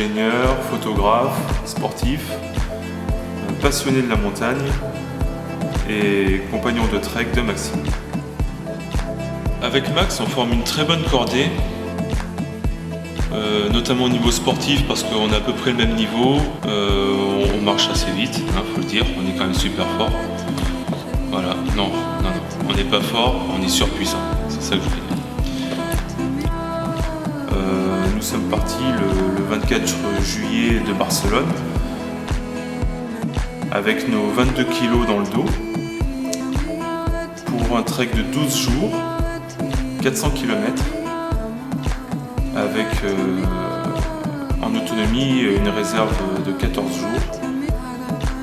ingénieur, photographe, sportif, passionné de la montagne et compagnon de trek de Maxime. Avec Max, on forme une très bonne cordée, notamment au niveau sportif parce qu'on a à peu près le même niveau, on marche assez vite, faut le dire, on est quand même super fort. Voilà, non, on n'est pas fort, on est surpuissant, c'est ça que je voulais dire. Nous sommes partis le 24 juillet de Barcelone avec nos 22 kilos dans le dos pour un trek de 12 jours, 400 km avec en autonomie une réserve de 14 jours,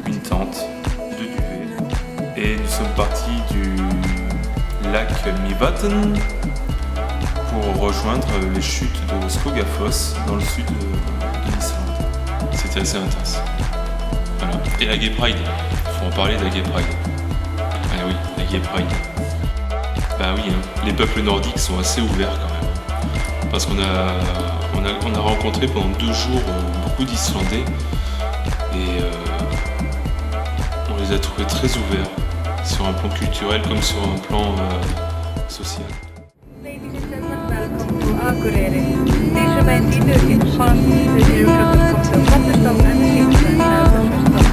une tente, 2 duvets et nous sommes partis du lac Mývatn pour rejoindre les chutes de Skogafoss dans le sud de l'Islande. C'était assez intense. Voilà. Et la Gay Pride, faut en parler de la Gay Pride. Ah oui, la Gay Pride. Bah oui, les peuples nordiques sont assez ouverts quand même. Parce qu'on a rencontré pendant 2 jours beaucoup d'Islandais et on les a trouvés très ouverts sur un plan culturel comme sur un plan social. Akureyri. Deze mijn ieder in Span, de Euroclub komt de Wattenstad en de Kingston naar de Verstad.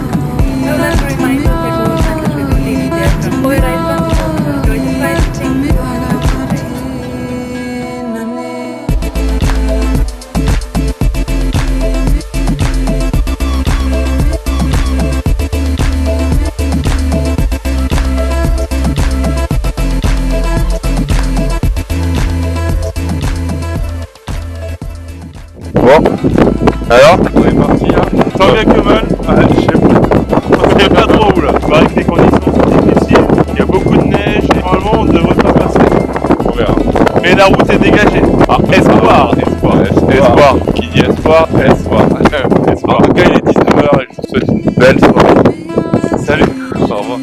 No less reminder that all centers with the lady there from Boyrijsland, enjoy the flight, things and have a good day. Bon, alors On est parti hein. Tant bien que mal, je sais pas. On sait pas trop où là. Il paraît que les conditions sont difficiles, il y a beaucoup de neige et normalement on ne devrait pas passer. On verra. Mais la route est dégagée. Ah, espoir. Qui dit espoir, espoir. En tout cas il est 19h et je vous souhaite une belle soirée. Salut, au revoir.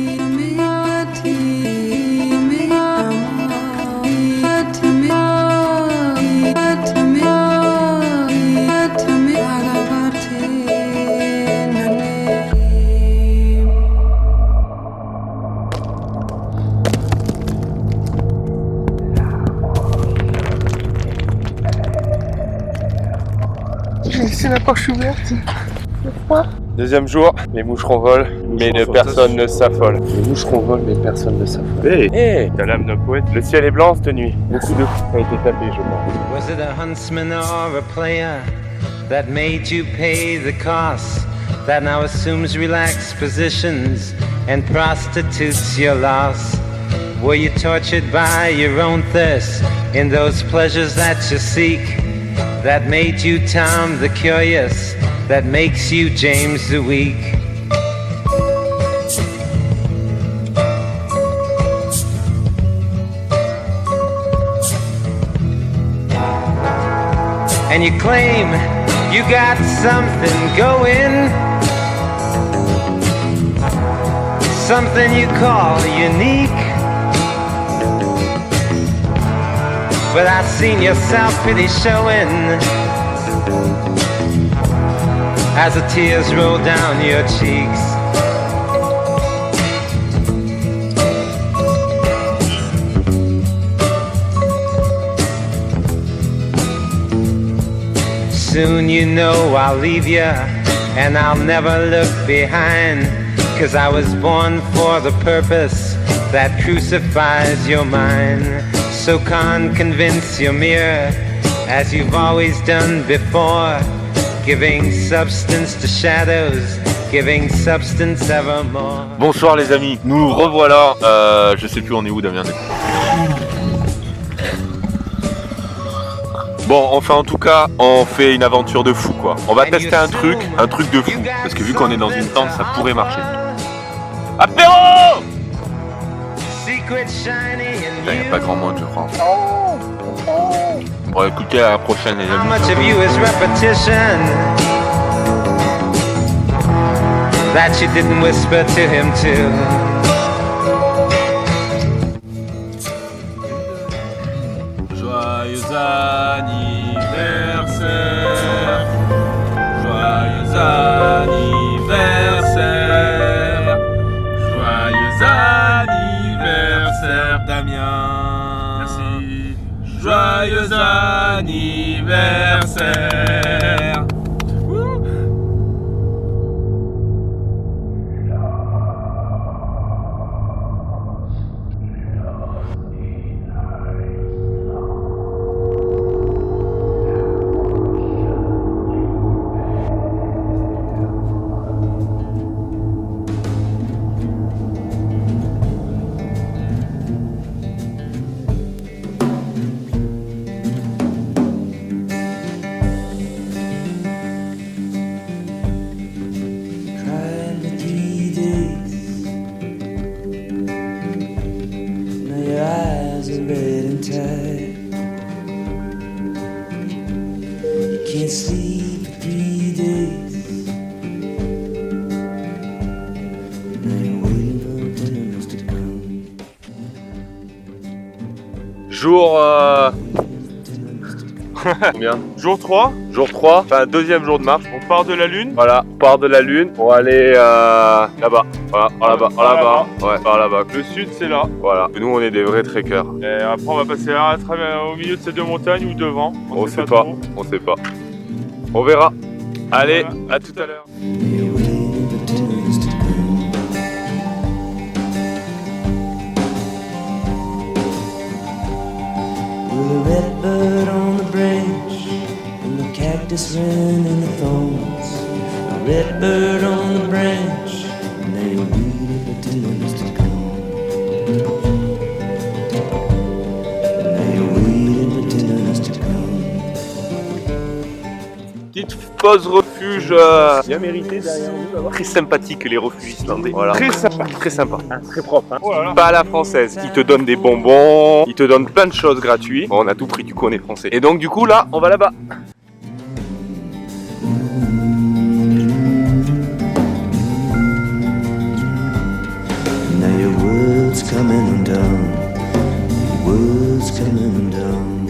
J'ai laissé la porte ouverte. Deuxième jour, les moucherons volent, mais personne ne s'affole. Les moucherons volent, mais personne ne s'affole. Hey, t'as l'âme d'un poète. Le ciel est blanc cette nuit. Beaucoup de coups ont été tapés, je pense. Was it a huntsman or a player that made you pay the cost, that now assumes relaxed positions and prostitutes your loss? Were you tortured by your own thirst in those pleasures that you seek, that made you Tom the Curious, that makes you James the Weak? And you claim you got something going, something you call unique. But I've seen your self-pity showing as the tears roll down your cheeks. Soon you know I'll leave you and I'll never look behind, 'cause I was born for the purpose that crucifies your mind. So convince your mirror, as you've always done before, giving substance to shadows, giving substance evermore. Bonsoir les amis, nous revoilà. Je sais plus on est où Damien. Bon, enfin en tout cas, on fait une aventure de fou quoi. On va tester un truc de fou. Parce que vu qu'on est dans une tente, ça pourrait marcher. Apéro! Il n'y a pas grand monde je crois. Bon écoutez, à la prochaine les How amis. much of you is repetition that you didn't whisper to him too? Joyeux anniversaire, merci. Joyeux anniversaire. Can't sleep for 3 days. Now you're waiting for tenderness to come. Jour... Combien? Jour 3. Jour 3, enfin deuxième jour de marche. On part de la Lune. Voilà, on part de la Lune pour aller là-bas. Voilà, là-bas, là-bas. Ouais, par là-bas. Le sud, c'est là. Voilà. Nous, on est des vrais trekkers. Et après, on va passer à travers, au milieu de ces deux montagnes ou devant. On sait pas. On sait pas. On verra. Allez, voilà. À tout à l'heure. You're waiting for tenderness to come. With a red bird on the branch, and the cactus ran in the thorns. A red bird on the branch, and now you're waiting for tenderness to come. Now you're waiting for tenderness to come. Petite pause refuge bien méritée derrière nous. Très sympathique les refuges islandais. Voilà. Très sympa. Très sympa. Très propre. Hein. Voilà. Pas à la française. Ils te donnent des bonbons, ils te donnent plein de choses gratuites. Bon, on a tout pris, du coup on est français. Et donc du coup là, on va là-bas. Now your world's coming undone. Your world's coming undone.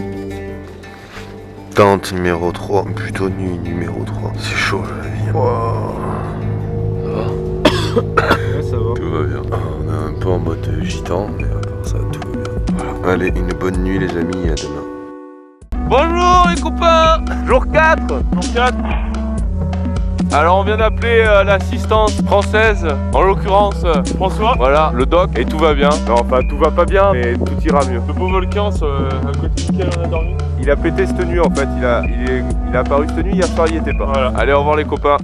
Tente numéro 3, plutôt nuit numéro 3. C'est chaud la vie. Wow. Ça va? Ouais, ça va. Tout va bien. On est un peu en mode gitan, mais à part ça, tout va bien. Voilà. Allez, une bonne nuit les amis, à demain. Bonjour les copains. Jour 4. Jour 4. Alors on vient d'appeler l'assistance française, en l'occurrence François, voilà, le doc, et tout va bien. Non, enfin tout va pas bien, mais tout ira mieux. Le beau volcan à côté duquel on a dormi. Il a pété cette nuit en fait, il a apparu cette nuit, hier soir il était pas. Voilà. Allez, au revoir les copains.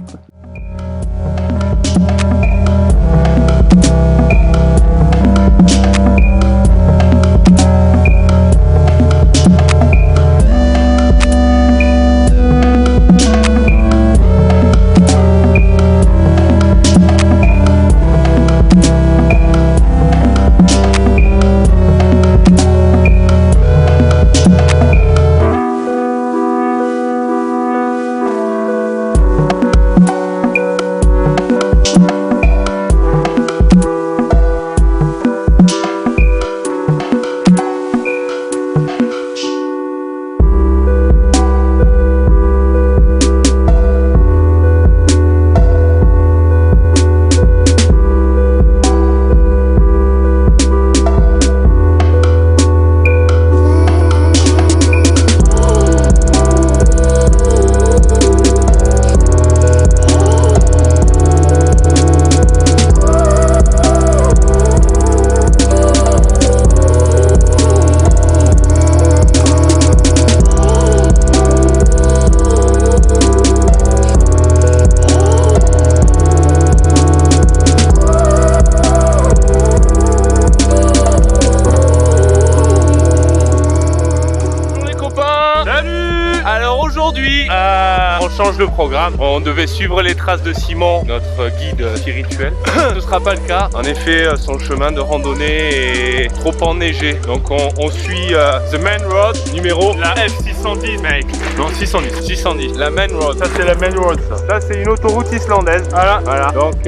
On change de programme. On devait suivre les traces de Simon, notre guide spirituel. Ce ne sera pas le cas. En effet, son chemin de randonnée est trop enneigé. Donc on suit The Main Road, numéro la F610, mec. Non, 610. 610. La Main Road. Ça, c'est la Main Road, ça. Ça, c'est une autoroute islandaise. Voilà. Voilà. Donc,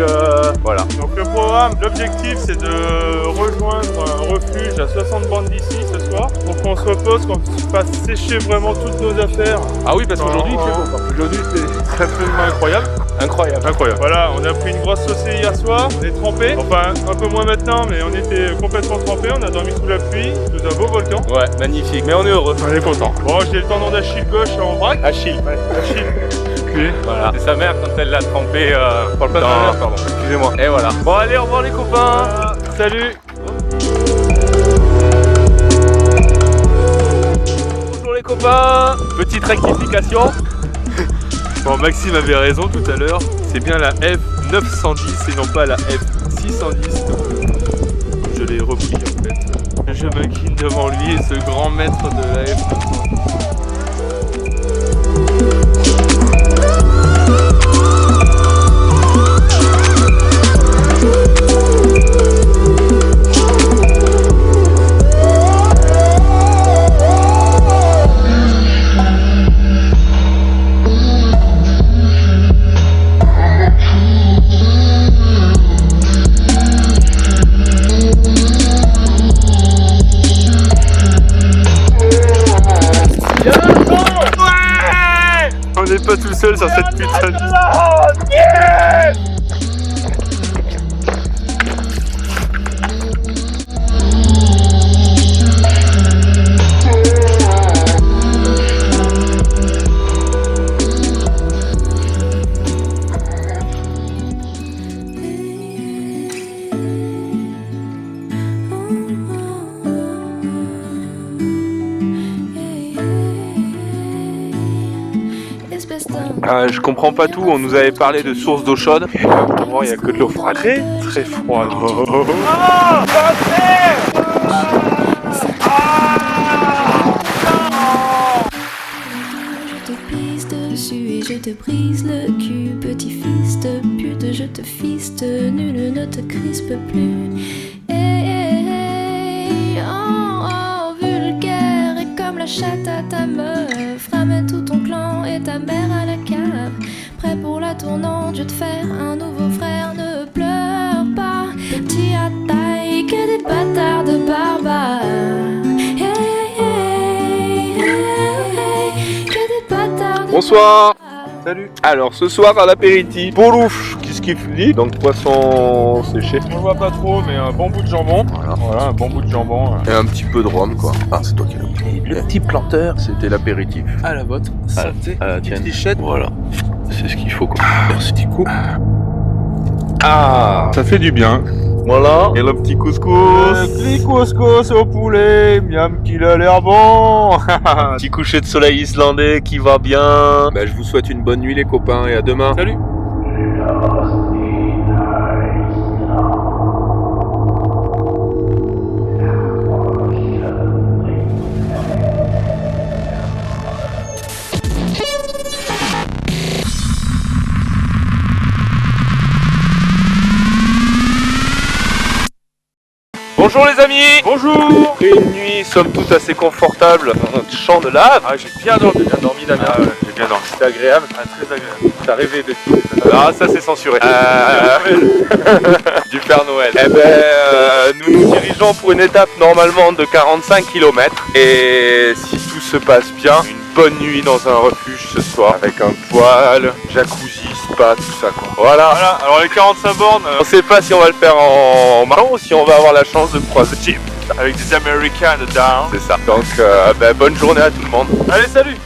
voilà. Donc, le programme, l'objectif, c'est de rejoindre un refuge à 60 bornes d'ici ce soir pour qu'on se repose, qu'on fasse sécher vraiment toutes nos affaires. Ah oui, parce qu'aujourd'hui, il fait beau. Aujourd'hui, c'est absolument incroyable. Incroyable. Incroyable. Voilà, on a pris une grosse saucée hier soir, on est trempé. Enfin, un peu moins maintenant, mais on était complètement trempé. On a dormi sous la pluie, sous un beau volcan. Ouais, magnifique. Mais on est heureux. On est content. Bon, j'ai le tendon d'Achille gauche en vrac. Achille. Ouais, Achille. Okay. Voilà. C'est sa mère quand elle l'a trempé. Parle pas de sa mère, pardon. Excusez-moi. Et voilà. Bon, allez, au revoir les copains. Voilà. Salut. Bonjour les copains. Petite rectification. Bon, Maxime avait raison tout à l'heure, c'est bien la F910 et non pas la F610. Je l'ai repris en fait. Je m'incline devant lui et ce grand maître de la F910. On n'est pas tout seul sur cette putain de... je comprends pas tout, on nous avait parlé de sources d'eau chaude. Bon, il n'y a que de l'eau froide. Très très froide. Oh. Ah, je te pisse dessus et je te brise le cul. Petit fils de pute, je te fiste. Nul ne te crispe plus. Oh, vulgaire et comme la chatte à ta meuf. Ramène tout ton clan et ta mère à la cave. Prêt pour la tournante, je te fais un nouveau frère. Ne pleure pas, petit à taille, que des bâtards de barbares. Que des bâtards de bonsoir. Salut. Alors ce soir à l'apéritif, Boulouf, qu'est-ce qu'il dit? Donc poisson séché. On le voit pas trop, mais un bon bout de jambon. Voilà, un bon bout de jambon. Et un petit peu de rhum, quoi. Ah, c'est toi qui l'as dit. Le petit planteur. C'était l'apéritif. À la vôtre. Santé. À la tienne. Petite voilà. C'est ce qu'il faut, quoi. Merci, petit coup. Ah, ça fait du bien. Voilà. Et le petit couscous. Petit couscous au poulet. Miam qu'il a l'air bon. Petit coucher de soleil islandais qui va bien. Bah, je vous souhaite une bonne nuit les copains et à demain. Salut. Bonjour les amis. Bonjour. Une nuit somme toute assez confortable dans notre champ de lave. Ah, j'ai bien dormi Damien. Ah, ouais, j'ai bien dormi. C'était agréable. Ah, très agréable. T'as rêvé de qui? Ah, ça c'est censuré. Du Père Noël. Eh ben, nous nous dirigeons pour une étape normalement de 45 km. Et si tout se passe bien, une bonne nuit dans un refuge ce soir. Avec un poêle, jacuzzi, spa, tout ça quoi. Voilà. Alors les 45 bornes, on sait pas si on va le faire en marron ou si on va avoir la chance de croiser Jim. Avec des Américains dedans. C'est ça. Donc bonne journée à tout le monde. Allez, salut.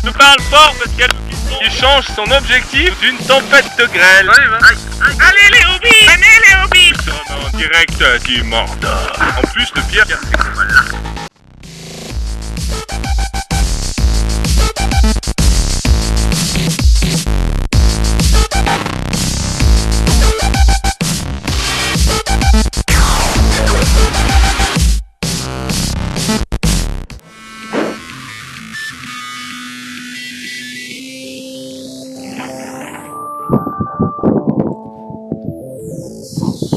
Je parle fort parce qu'il y a le piston qui change son objectif d'une tempête de grêle. Allez les hobbies, venez les hobbies. Nous sommes en direct du Mordor. En plus le pire, c'est qu'on va là.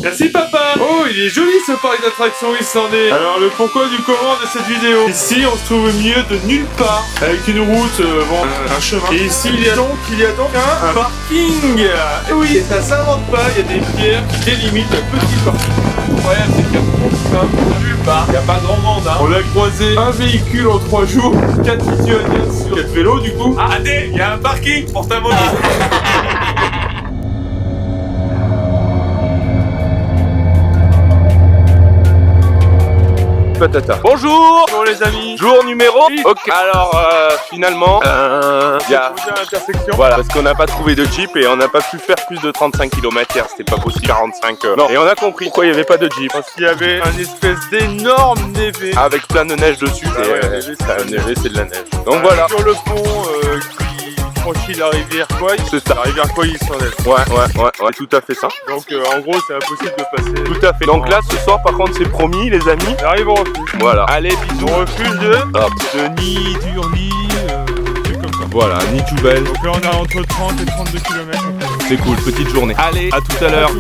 Merci papa. Oh, il est joli ce parc d'attractions, il s'en est. Alors le pourquoi du comment de cette vidéo. Ici on se trouve au milieu de nulle part, avec une route, un chemin. Et ici il y a donc un parking. Et oui, ça s'invente pas, il y a des pierres qui délimitent un petit parking. Le problème c'est qu'il y a nulle part, il n'y a pas grand monde. Hein. On a croisé un véhicule en 3 jours, 4 Lituaniens sur 4 vélos du coup. Ah Adé, il y a un parking pour ta moto. Patata. Bonjour les amis. Jour numéro 8. Ok. Alors finalement il y a l'intersection. Voilà, parce qu'on n'a pas trouvé de Jeep et on n'a pas pu faire plus de 35 km/h. C'était pas possible. 45 heures. Non. Et on a compris pourquoi il n'y avait pas de Jeep. Parce qu'il y avait un espèce d'énorme névé avec plein de neige dessus. Ça a neigé, c'est de la neige. Donc voilà. Sur le pont qui franchit la rivière Kouai. C'est ça, la rivière Kouai s'en est. Ouais, tout à fait ça. Donc en gros c'est impossible de passer. Tout à fait. Donc là ce soir par contre c'est promis les amis. On arrive au refuge. Voilà. Allez bisous. Au refuge de Nidurni, comme ça. Voilà, Nitoubel. Donc là on a entre 30 et 32 km. C'est cool, petite journée. Allez, à tout à l'heure.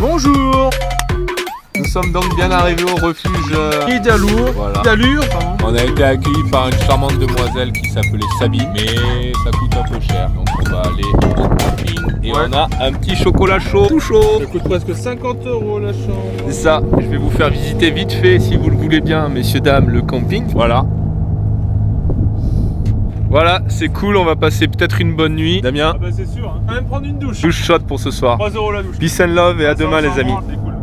Bonjour. Nous sommes donc bien arrivés au refuge Idalour. Voilà. Idalur, on a été accueillis par une charmante demoiselle qui s'appelait Sabine, mais ça coûte un peu cher. Donc on va aller au camping et on a un petit chocolat chaud, tout chaud. Ça coûte presque 50 € la chambre. C'est ça. Je vais vous faire visiter vite fait, si vous le voulez bien, messieurs, dames, le camping. Voilà. Voilà, c'est cool, on va passer peut-être une bonne nuit. Damien. Ah bah c'est sûr, hein. On va même prendre une douche. Douche chaude pour ce soir. 3 € la douche. Peace and love et à demain les amis. C'est cool.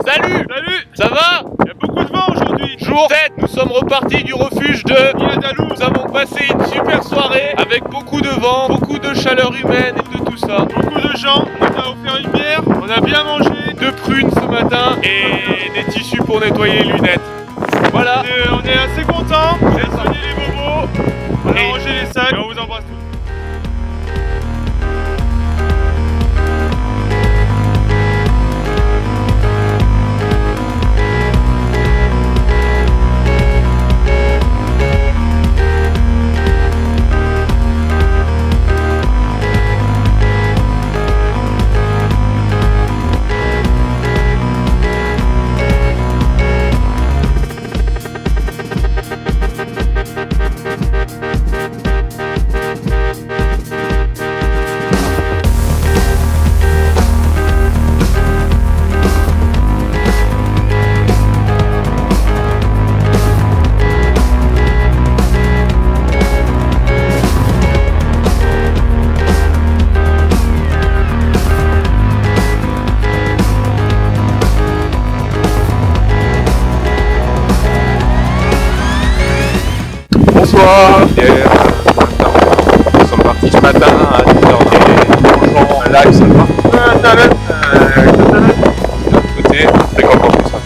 Salut, ça va? Il y a beaucoup de vent aujourd'hui. Jour 7, nous sommes repartis du refuge de Idalou. Nous avons passé une super soirée avec beaucoup de vent, beaucoup de chaleur humaine et de tout ça. Beaucoup de gens, on a offert une bière, on a bien mangé. 2 prunes ce matin et des tissus pour nettoyer les lunettes. Voilà. Et on est assez contents. On a soigné les bobos, on a rangé les sacs et on vous embrasse tous. Bonsoir. Nous sommes partis ce matin à 10h. Un live sympa. De l'autre côté, très content pour ça.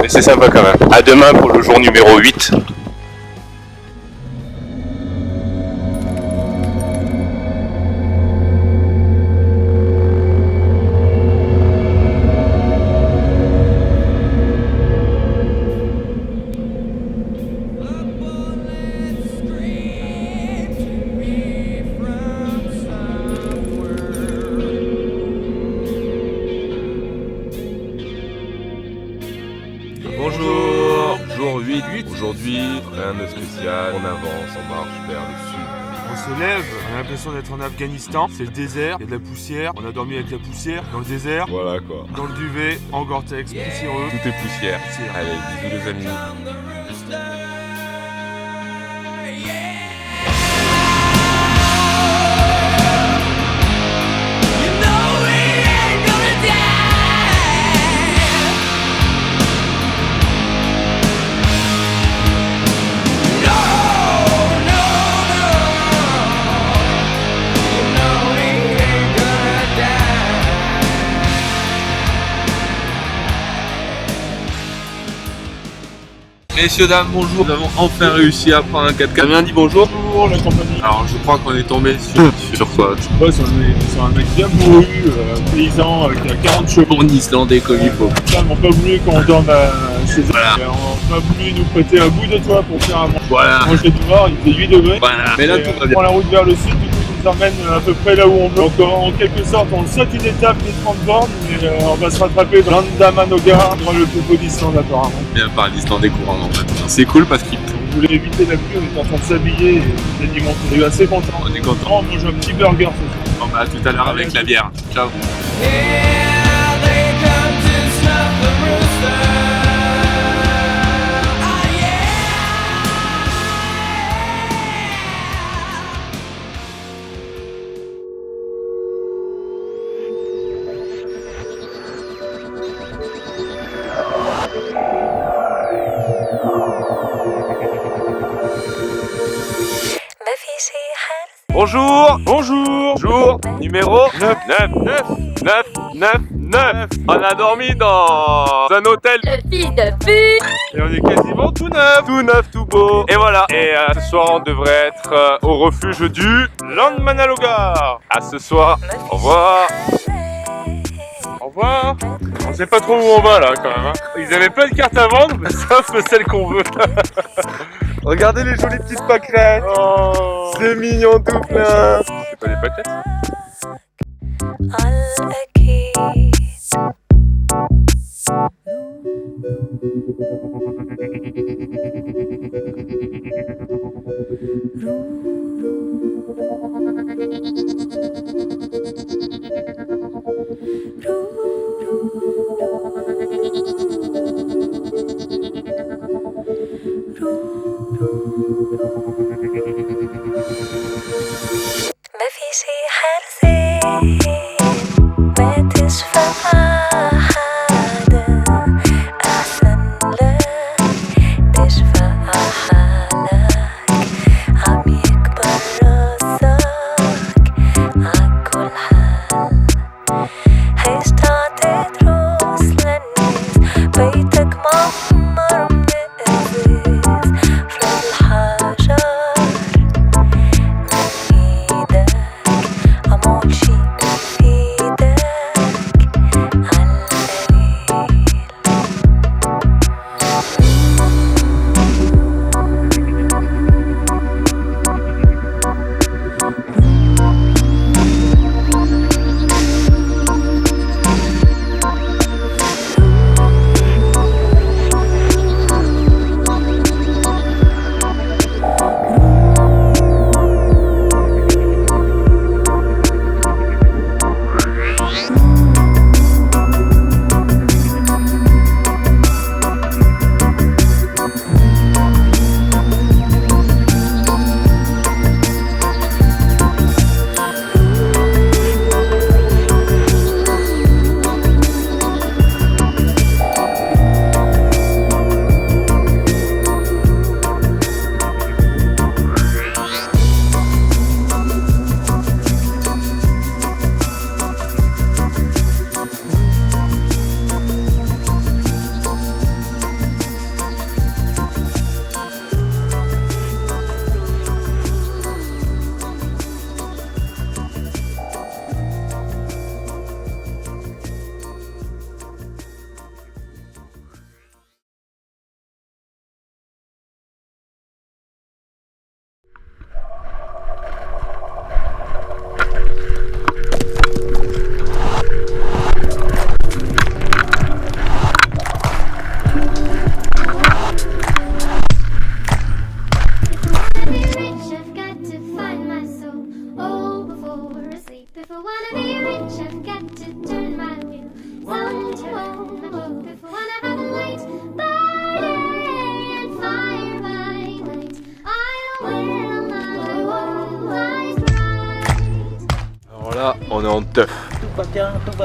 Mais c'est sympa quand même. À demain pour le jour numéro 8. Aujourd'hui, rien de spécial, on avance, on marche vers le sud. On se lève, on a l'impression d'être en Afghanistan, c'est le désert, il y a de la poussière, on a dormi avec la poussière dans le désert, Voilà quoi. dans le duvet, en Gore-Tex, poussiéreux. Tout est poussière. Poussière. Allez, bisous les amis. Messieurs, dames, bonjour. Nous avons enfin réussi à prendre un 4x4. Damien dit bonjour. Bonjour la compagnie. Alors, je crois qu'on est tombé sur quoi? Ouais, c'est un mec bien bourru, paysan, qui a 40 chevaux. En Islandais comme il faut. Ils n'ont pas voulu qu'on dorme chez eux. Voilà. Ils n'ont pas voulu nous prêter un bout de toit pour faire un manger. Voilà. Moi j'étais dehors, il fait 8 degrés. Voilà. Mais là, Et tout va on bien. prend la route vers le sud, du coup il nous emmène à peu près là où on veut. Donc en quelque sorte, on saute une étape des 30 bornes, mais on va se rattraper dans l'Andamanogar, dans le plus beau d'Islande apparemment. Bien par l'Islandais courant en fait. C'est cool parce qu'il pleut. On voulait éviter la pluie, on était en train de s'habiller et on s'est dit bon, on est assez content. On est content. On mange un petit burger ce soir. Bon, bah, à tout à l'heure avec la bière. Ciao. Bonjour, bonjour, jour numéro 9. On a dormi dans un hôtel. Le fils de pute. Et on est quasiment tout neuf, tout beau. Et voilà. Et ce soir, on devrait être au refuge du Landmannalaugar. À ce soir. Au revoir. Au revoir. On sait pas trop où on va là quand même. Hein. Ils avaient plein de cartes à vendre, mais sauf celle qu'on veut. Regardez les jolies petites pâquerettes. Oh, c'est mignon tout plein. C'est pas des pâquerettes? ما في شي حرزين ما تشفى حدا أحسن لك تشفى حالك عم يكبر راسك عكل حال عيش تعطي دروس للناس بيتك معمر من إزاز في الحجر là, on est en teuf. Tout va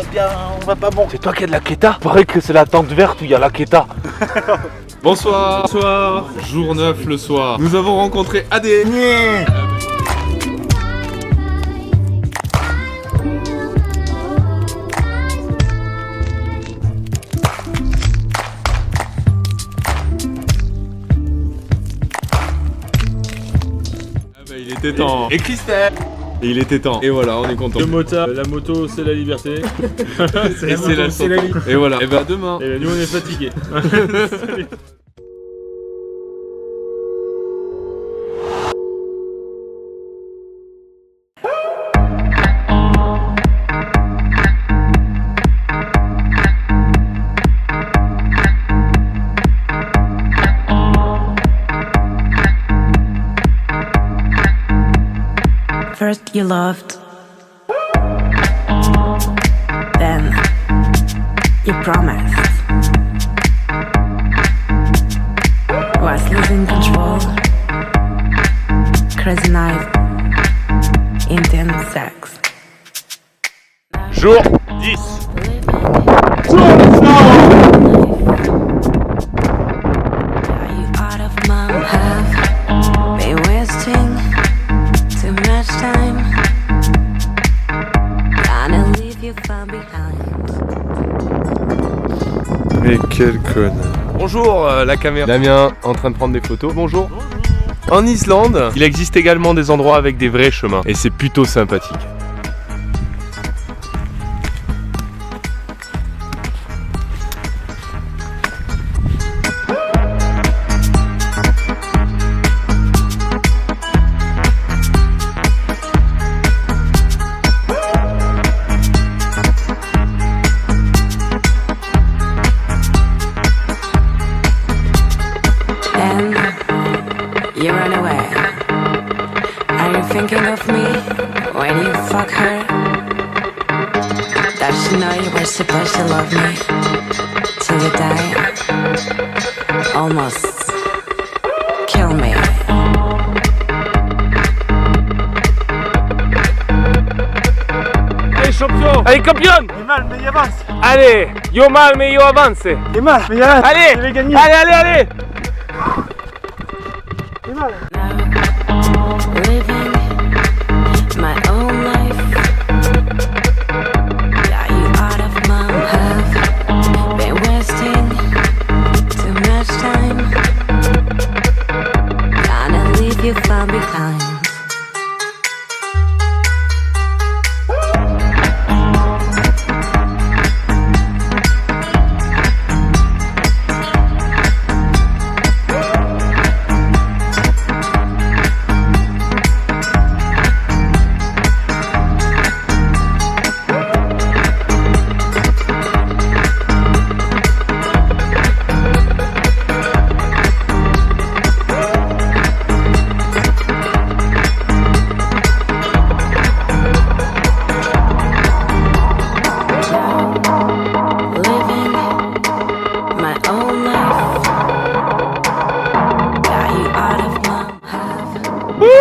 bien, on va pas bon. C'est toi qui as de la queta? Paraît que c'est la tente verte où il y a la queta. Bonsoir. Bonsoir. Jour 9 le soir. Nous avons rencontré AD. Il était temps. Et Christelle. Et il était temps. Et voilà, on est content. Le motard, la moto c'est la liberté. Et c'est la leçon. Et voilà. Et bah demain. Et nous on est fatigués. First you loved, then you promised. Was losing control, crazy night, intense sex. Jour 10. Are you out of my have been wasting too much time? Gonna leave you far behind. Mais quel connard. Bonjour la caméra. Damien en train de prendre des photos. Bonjour. En Islande, il existe également des endroits avec des vrais chemins. Et c'est plutôt sympathique. You run away. Are you thinking of me when you fuck her? Does she know you were supposed to love me till you die? Almost kill me. Allez champion! Allez campion! T'es mal mais il avance. Allez! Yo mal mais yo avance! T'es mal mais il avance. Allez! Je vais gagner. Allez! T'es mal. Living my own life. Got you out of my head. Been wasting too much time. Gonna leave you far behind.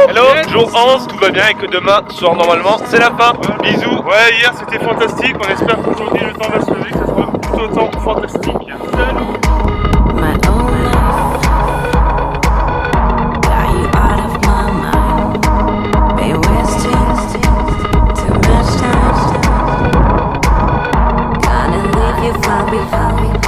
Hello, jour 11, tout va bien et que demain soir normalement c'est la fin. Bisous. Ouais, hier c'était fantastique, on espère qu'aujourd'hui le temps va se lever, que ça sera tout autant fantastique. Salut. My own life. Got you out of my mind. Been wasting too much time. Gonna leave you far behind.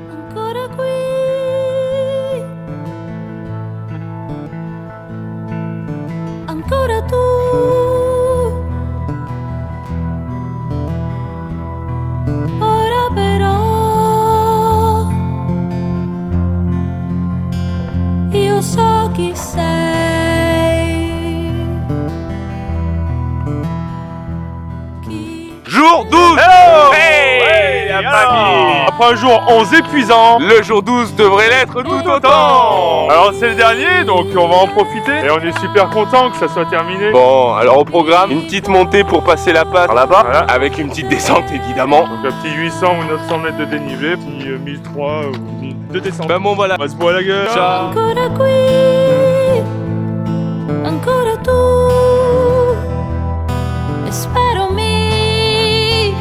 Ancora qui après un jour 11 épuisant, le jour 12 devrait l'être tout autant. Alors c'est le dernier, donc on va en profiter. Et on est super content que ça soit terminé. Bon, alors au programme, une petite montée pour passer la passe là-bas, voilà, avec une petite descente évidemment. Donc un petit 800 ou 900 mètres de dénivelé, petit 1003 ou 1000 de descente. Ben bon voilà, On va se boire la gueule. ciao. Ancora qui, ancora tu, e spero mi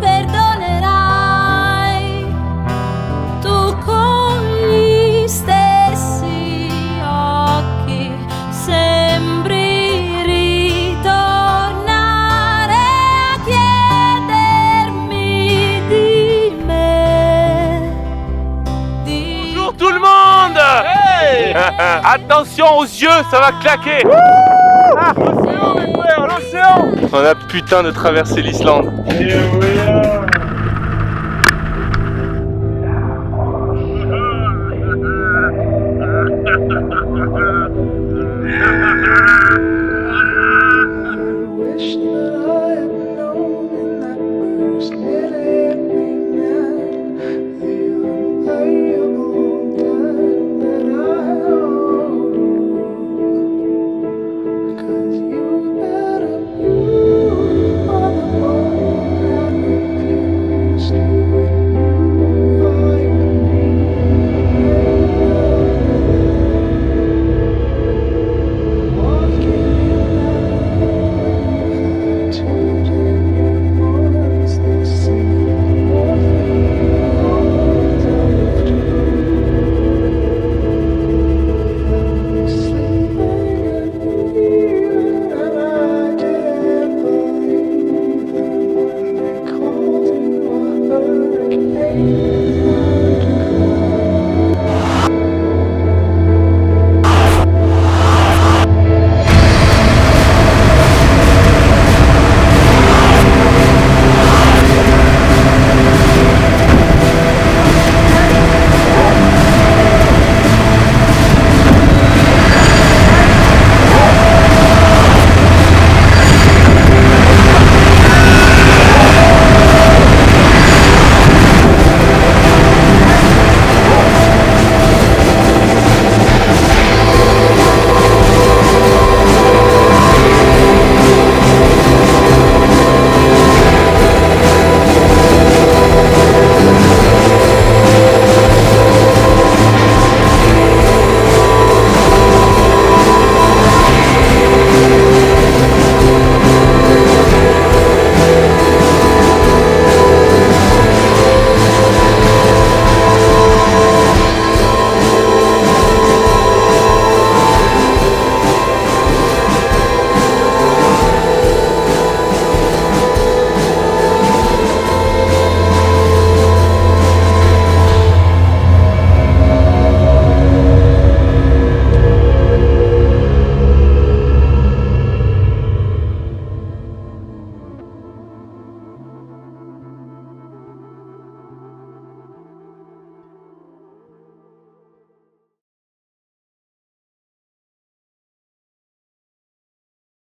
perdonerai, tu con gli stessi occhi sembri ritornare a chiedermi di me. Bonjour tout le monde. Hey. Attention aux yeux, ça va claquer. L'océan mes frères, l'océan. On a putain de traverser l'Islande. Et oui,